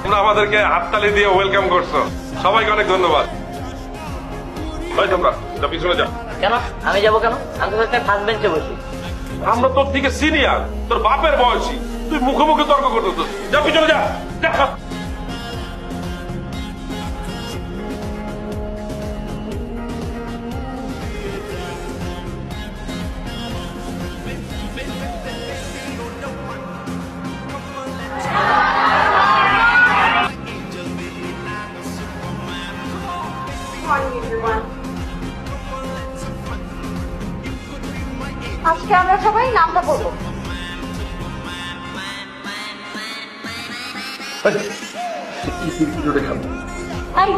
তোমরা আমাদেরকে হাততালি দিয়ে ওয়েলকাম করছো, সবাইকে অনেক ধন্যবাদ। ভাই তোমরা যা পিছনে যা। কেন আমি যাবো কেন? আমি তো ফার্স্ট বেঞ্চে বসি। আমরা তোর থেকে সিনিয়র, তোর বাপের বয়সী, তুই মুখে মুখে তর্ক করতেছ। যা পিছনে যা, যা। আজকে আমরা সবাই নামটা বলবো। এই,